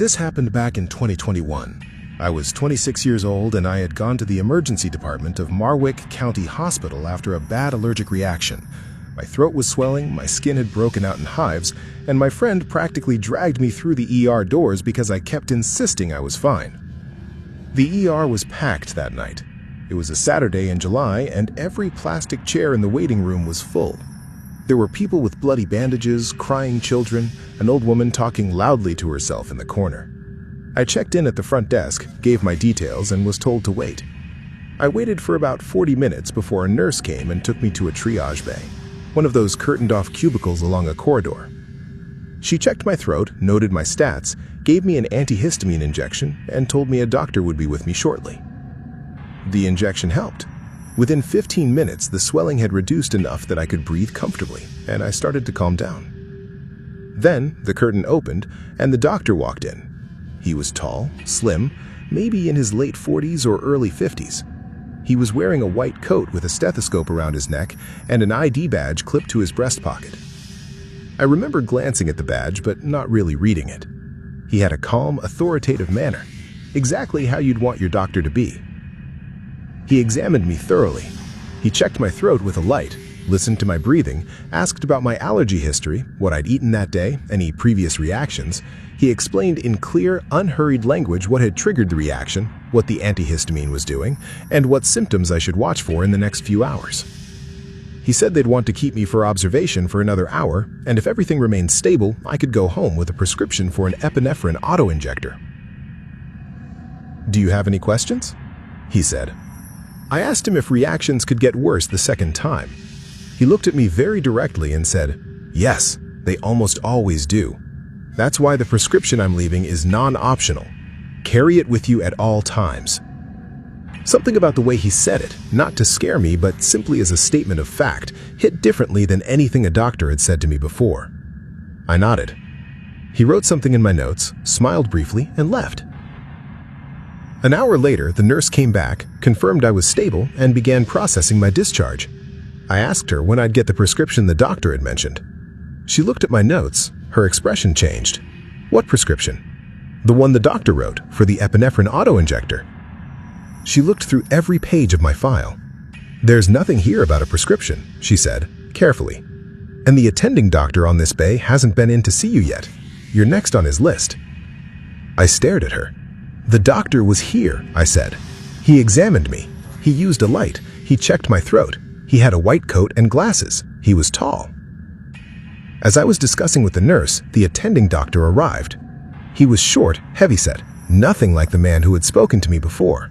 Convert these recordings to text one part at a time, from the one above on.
This happened back in 2021. I was 26 years old and I had gone to the emergency department of Marwick County Hospital after a bad allergic reaction. My throat was swelling, my skin had broken out in hives, and my friend practically dragged me through the ER doors because I kept insisting I was fine. The ER was packed that night. It was a Saturday in July and every plastic chair in the waiting room was full. There were people with bloody bandages, crying children, an old woman talking loudly to herself in the corner. I checked in at the front desk, gave my details, and was told to wait. I waited for about 40 minutes before a nurse came and took me to a triage bay, one of those curtained-off cubicles along a corridor. She checked my throat, noted my stats, gave me an antihistamine injection, and told me a doctor would be with me shortly. The injection helped. Within 15 minutes, the swelling had reduced enough that I could breathe comfortably, and I started to calm down. Then, the curtain opened, and the doctor walked in. He was tall, slim, maybe in his late 40s or early 50s. He was wearing a white coat with a stethoscope around his neck and an ID badge clipped to his breast pocket. I remember glancing at the badge, but not really reading it. He had a calm, authoritative manner, exactly how you'd want your doctor to be. He examined me thoroughly. He checked my throat with a light, listened to my breathing, asked about my allergy history, what I'd eaten that day, any previous reactions. He explained in clear, unhurried language what had triggered the reaction, what the antihistamine was doing, and what symptoms I should watch for in the next few hours. He said they'd want to keep me for observation for another hour, and if everything remained stable, I could go home with a prescription for an epinephrine auto-injector. "Do you have any questions?" he said. I asked him if reactions could get worse the second time. He looked at me very directly and said, "Yes, they almost always do. That's why the prescription I'm leaving is non-optional. Carry it with you at all times." Something about the way he said it, not to scare me but simply as a statement of fact, hit differently than anything a doctor had said to me before. I nodded. He wrote something in my notes, smiled briefly, and left. An hour later, the nurse came back, confirmed I was stable, and began processing my discharge. I asked her when I'd get the prescription the doctor had mentioned. She looked at my notes. Her expression changed. "What prescription?" "The one the doctor wrote, for the epinephrine auto-injector." She looked through every page of my file. "There's nothing here about a prescription," she said, carefully. "And the attending doctor on this bay hasn't been in to see you yet. You're next on his list." I stared at her. "The doctor was here," I said. "He examined me. He used a light. He checked my throat. He had a white coat and glasses. He was tall." As I was discussing with the nurse, the attending doctor arrived. He was short, heavyset, nothing like the man who had spoken to me before.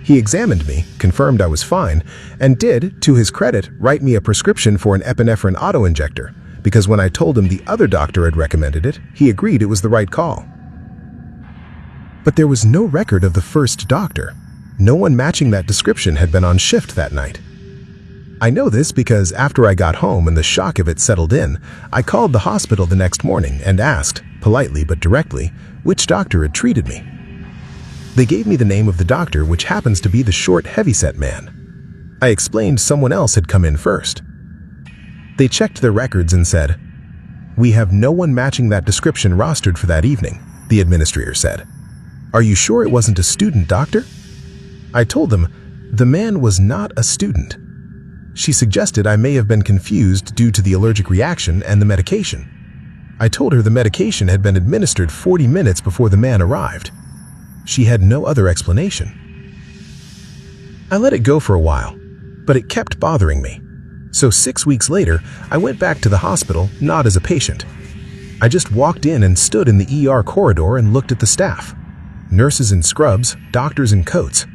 He examined me, confirmed I was fine, and did, to his credit, write me a prescription for an epinephrine auto-injector, because when I told him the other doctor had recommended it, he agreed it was the right call. But there was no record of the first doctor. No one matching that description had been on shift that night. I know this because after I got home and the shock of it settled in, I called the hospital the next morning and asked, politely but directly, which doctor had treated me. They gave me the name of the doctor, which happens to be the short, heavyset man. I explained someone else had come in first. They checked their records and said, "We have no one matching that description rostered for that evening," the administrator said. "Are you sure it wasn't a student doctor?" I told them the man was not a student. She suggested I may have been confused due to the allergic reaction and the medication. I told her the medication had been administered 40 minutes before the man arrived. She had no other explanation. I let it go for a while, but it kept bothering me. So 6 weeks later, I went back to the hospital, not as a patient. I just walked in and stood in the ER corridor and looked at the staff. Nurses in scrubs, doctors in coats.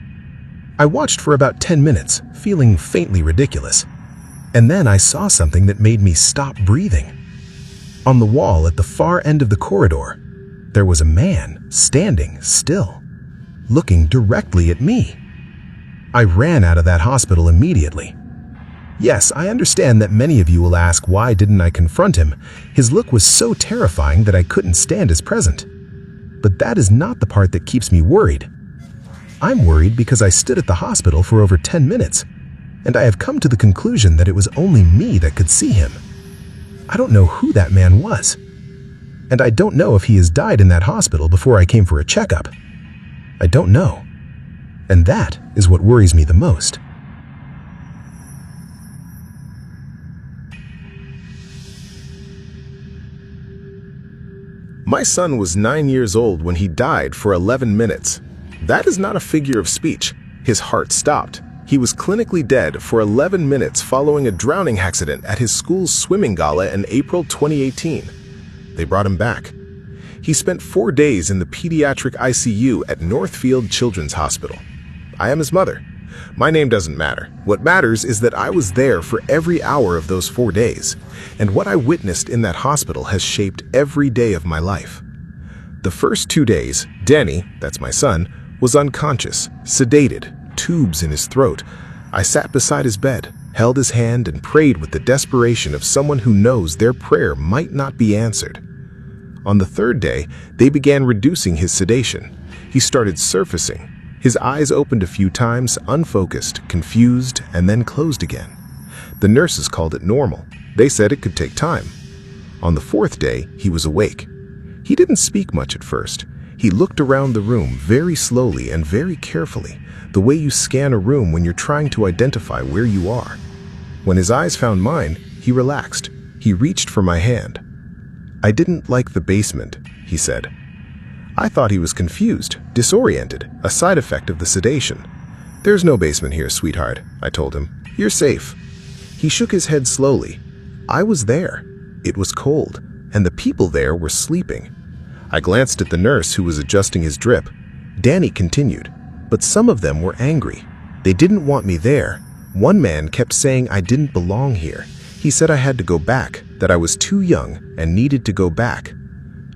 I watched for about 10 minutes, feeling faintly ridiculous. And then I saw something that made me stop breathing. On the wall at the far end of the corridor, there was a man standing still, looking directly at me. I ran out of that hospital immediately. Yes, I understand that many of you will ask why didn't I confront him. His look was so terrifying that I couldn't stand his presence. But that is not the part that keeps me worried. I'm worried because I stood at the hospital for over 10 minutes, and I have come to the conclusion that it was only me that could see him. I don't know who that man was. And I don't know if he has died in that hospital before I came for a checkup. I don't know. And that is what worries me the most. My son was 9 years old when he died for 11 minutes. That is not a figure of speech. His heart stopped. He was clinically dead for 11 minutes following a drowning accident at his school's swimming gala in April 2018. They brought him back. He spent 4 days in the pediatric ICU at Northfield Children's Hospital. I am his mother. My name doesn't matter. What matters is that I was there for every hour of those 4 days, and what I witnessed in that hospital has shaped every day of my life. The first 2 days, Danny, that's my son, was unconscious, sedated, tubes in his throat. I sat beside his bed, held his hand, and prayed with the desperation of someone who knows their prayer might not be answered. On the 3rd day, they began reducing his sedation. He started surfacing. His eyes opened a few times, unfocused, confused, and then closed again. The nurses called it normal. They said it could take time. On the 4th day, he was awake. He didn't speak much at first. He looked around the room very slowly and very carefully, the way you scan a room when you're trying to identify where you are. When his eyes found mine, he relaxed. He reached for my hand. "I didn't like the basement," he said. I thought he was confused, disoriented, a side effect of the sedation. "There's no basement here, sweetheart," I told him. "You're safe." He shook his head slowly. I was there. It was cold, and the people there were sleeping. I glanced at the nurse who was adjusting his drip. Danny continued, but some of them were angry. They didn't want me there. One man kept saying I didn't belong here. He said I had to go back, that I was too young and needed to go back.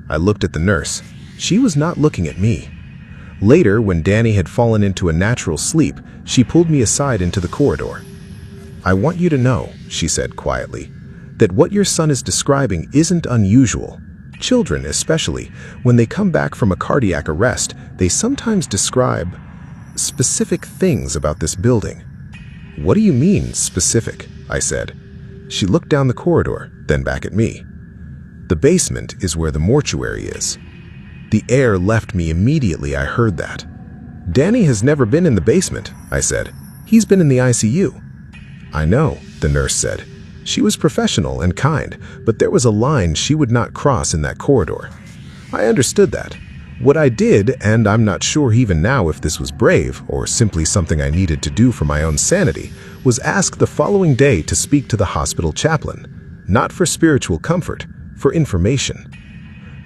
I looked at the nurse. She was not looking at me. Later, when Danny had fallen into a natural sleep, she pulled me aside into the corridor. "I want you to know," she said quietly, "that what your son is describing isn't unusual. Children, especially, when they come back from a cardiac arrest, they sometimes describe specific things about this building." "What do you mean, specific?" I said. She looked down the corridor, then back at me. "The basement is where the mortuary is." The air left me immediately I heard that. "Danny has never been in the basement," I said. "He's been in the ICU." "I know," the nurse said. She was professional and kind, but there was a line she would not cross in that corridor. I understood that. What I did, and I'm not sure even now if this was brave or simply something I needed to do for my own sanity, was ask the following day to speak to the hospital chaplain, not for spiritual comfort, for information.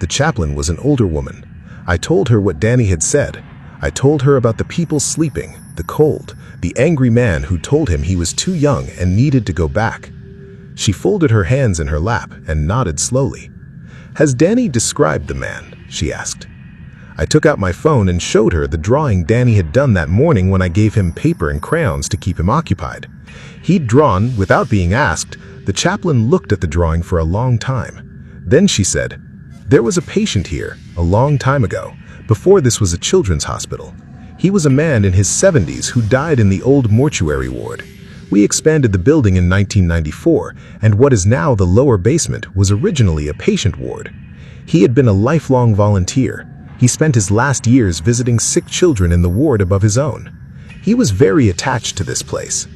The chaplain was an older woman. I told her what Danny had said. I told her about the people sleeping, the cold, the angry man who told him he was too young and needed to go back. She folded her hands in her lap and nodded slowly. "Has Danny described the man?" she asked. I took out my phone and showed her the drawing Danny had done that morning when I gave him paper and crayons to keep him occupied. He'd drawn, without being asked. The chaplain looked at the drawing for a long time. Then she said, "There was a patient here, a long time ago, before this was a children's hospital. He was a man in his 70s who died in the old mortuary ward. We expanded the building in 1994, and what is now the lower basement was originally a patient ward. He had been a lifelong volunteer. He spent his last years visiting sick children in the ward above his own. He was very attached to this place.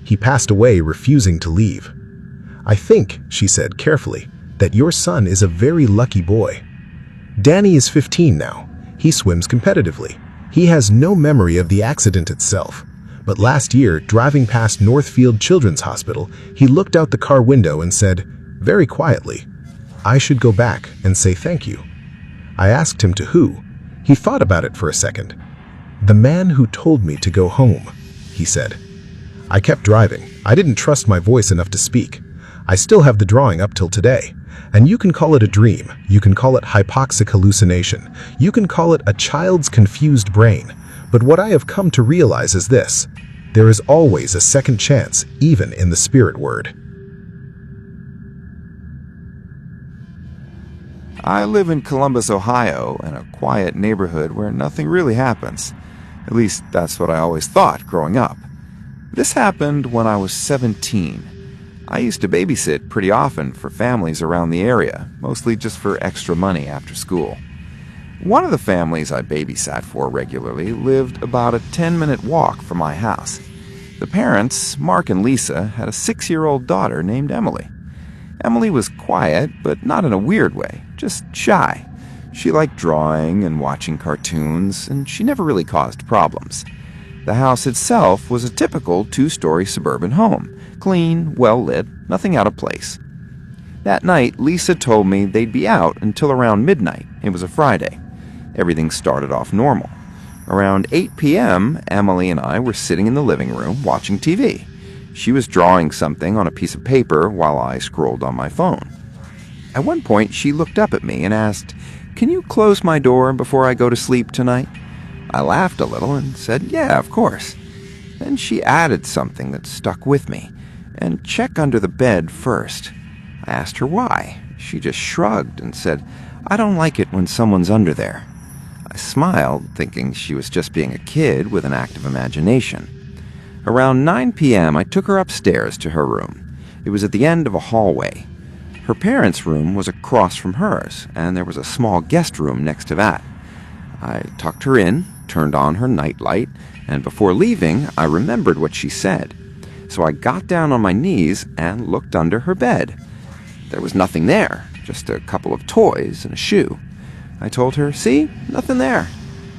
He passed away refusing to leave. I think," she said carefully, "that your son is a very lucky boy. Danny is 15 now. He swims competitively. He has no memory of the accident itself. But last year, driving past Northfield Children's Hospital, he looked out the car window and said, very quietly, 'I should go back and say thank you.' I asked him to who. He thought about it for a second. 'The man who told me to go home,' he said. I kept driving. I didn't trust my voice enough to speak. I still have the drawing up till today. And you can call it a dream. You can call it hypoxic hallucination. You can call it a child's confused brain. But what I have come to realize is this: there is always a second chance, even in the spirit word." I live in Columbus, Ohio, in a quiet neighborhood where nothing really happens. At least that's what I always thought growing up. This happened when I was 17. I used to babysit pretty often for families around the area, mostly just for extra money after school. One of the families I babysat for regularly lived about a 10-minute walk from my house. The parents, Mark and Lisa, had a 6-year-old daughter named Emily. Emily was quiet, but not in a weird way, just shy. She liked drawing and watching cartoons, and she never really caused problems. The house itself was a typical 2-story suburban home, clean, well-lit, nothing out of place. That night, Lisa told me they'd be out until around midnight. It was a Friday. Everything started off normal. Around 8 p.m., Emily and I were sitting in the living room watching TV. She was drawing something on a piece of paper while I scrolled on my phone. At one point, she looked up at me and asked, "Can you close my door before I go to sleep tonight?" I laughed a little and said, "Yeah, of course." Then she added something that stuck with me, "And check under the bed first." I asked her why. She just shrugged and said, "I don't like it when someone's under there." I smiled, thinking she was just being a kid with an active imagination. Around 9 p.m., I took her upstairs to her room. It was at the end of a hallway. Her parents' room was across from hers, and there was a small guest room next to that. I tucked her in, turned on her nightlight, and before leaving, I remembered what she said. So I got down on my knees and looked under her bed. There was nothing there, just a couple of toys and a shoe. I told her, "See? Nothing there."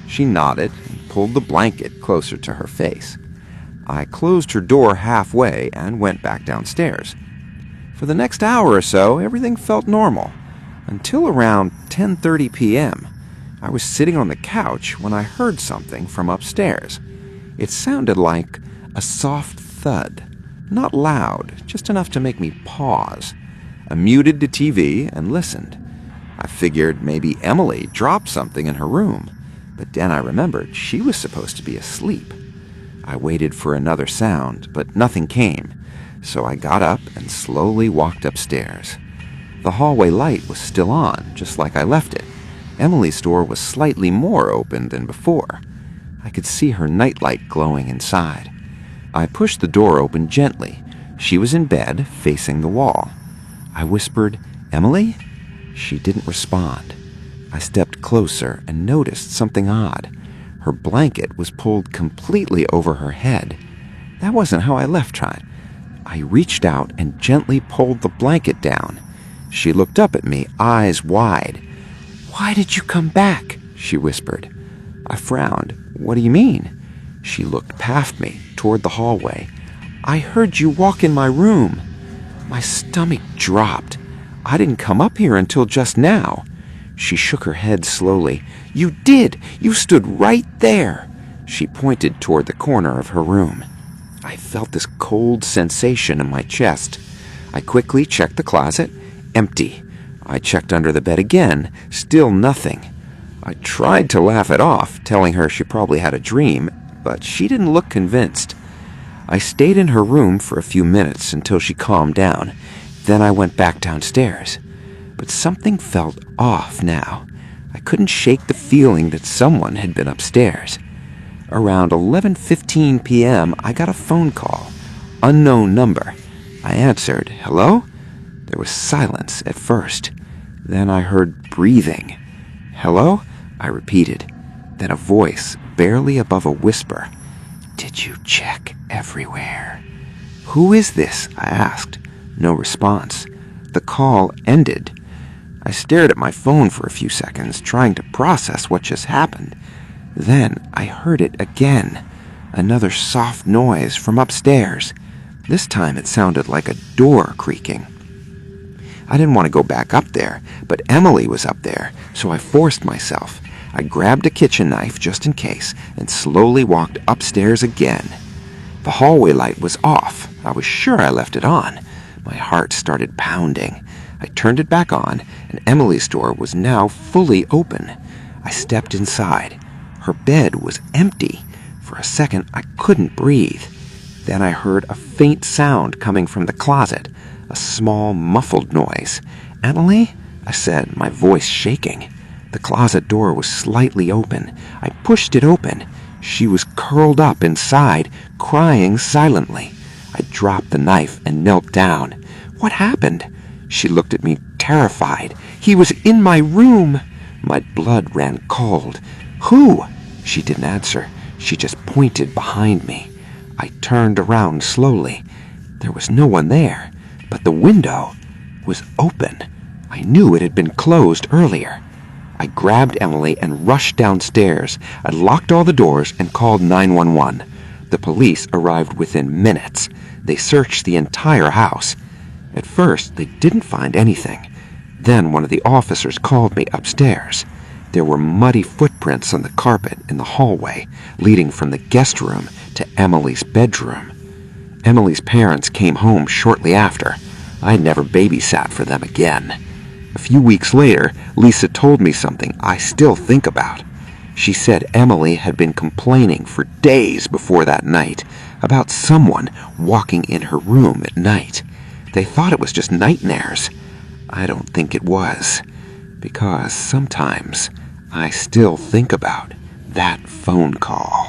She nodded and pulled the blanket closer to her face. I closed her door halfway and went back downstairs. For the next hour or so, everything felt normal, until around 10:30 p.m. I was sitting on the couch when I heard something from upstairs. It sounded like a soft thud, not loud, just enough to make me pause. I muted the TV and listened. I figured maybe Emily dropped something in her room, but then I remembered she was supposed to be asleep. I waited for another sound, but nothing came, so I got up and slowly walked upstairs. The hallway light was still on, just like I left it. Emily's door was slightly more open than before. I could see her nightlight glowing inside. I pushed the door open gently. She was in bed, facing the wall. I whispered, "Emily?" She didn't respond. I stepped closer and noticed something odd. Her blanket was pulled completely over her head. That wasn't how I left her. I reached out and gently pulled the blanket down. She looked up at me, eyes wide. "Why did you come back?" she whispered. I frowned. "What do you mean?" She looked past me, toward the hallway. "I heard you walk in my room." My stomach dropped. "I didn't come up here until just now." She shook her head slowly. "You did! You stood right there!" She pointed toward the corner of her room. I felt this cold sensation in my chest. I quickly checked the closet. Empty. I checked under the bed again. Still nothing. I tried to laugh it off, telling her she probably had a dream, but she didn't look convinced. I stayed in her room for a few minutes until she calmed down. Then I went back downstairs. But something felt off now. I couldn't shake the feeling that someone had been upstairs. Around 11:15 p.m., I got a phone call. Unknown number. I answered, "Hello?" There was silence at first. Then I heard breathing. "Hello?" I repeated. Then a voice, barely above a whisper. "Did you check everywhere?" "Who is this?" I asked. No response. The call ended. I stared at my phone for a few seconds, trying to process what just happened. Then I heard it again. Another soft noise from upstairs. This time it sounded like a door creaking. I didn't want to go back up there, but Emily was up there, so I forced myself. I grabbed a kitchen knife just in case and slowly walked upstairs again. The hallway light was off. I was sure I left it on. My heart started pounding. I turned it back on, and Emily's door was now fully open. I stepped inside. Her bed was empty. For a second, I couldn't breathe. Then I heard a faint sound coming from the closet, a small, muffled noise. "Emily?" I said, my voice shaking. The closet door was slightly open. I pushed it open. She was curled up inside, crying silently. I dropped the knife and knelt down. "What happened?" She looked at me, terrified. "He was in my room." My blood ran cold. "Who?" She didn't answer. She just pointed behind me. I turned around slowly. There was no one there, but the window was open. I knew it had been closed earlier. I grabbed Emily and rushed downstairs. I locked all the doors and called 911. The police arrived within minutes. They searched the entire house. At first, they didn't find anything. Then one of the officers called me upstairs. There were muddy footprints on the carpet in the hallway, leading from the guest room to Emily's bedroom. Emily's parents came home shortly after. I'd never babysat for them again. A few weeks later, Lisa told me something I still think about. She said Emily had been complaining for days before that night about someone walking in her room at night. They thought it was just nightmares. I don't think it was, because sometimes I still think about that phone call.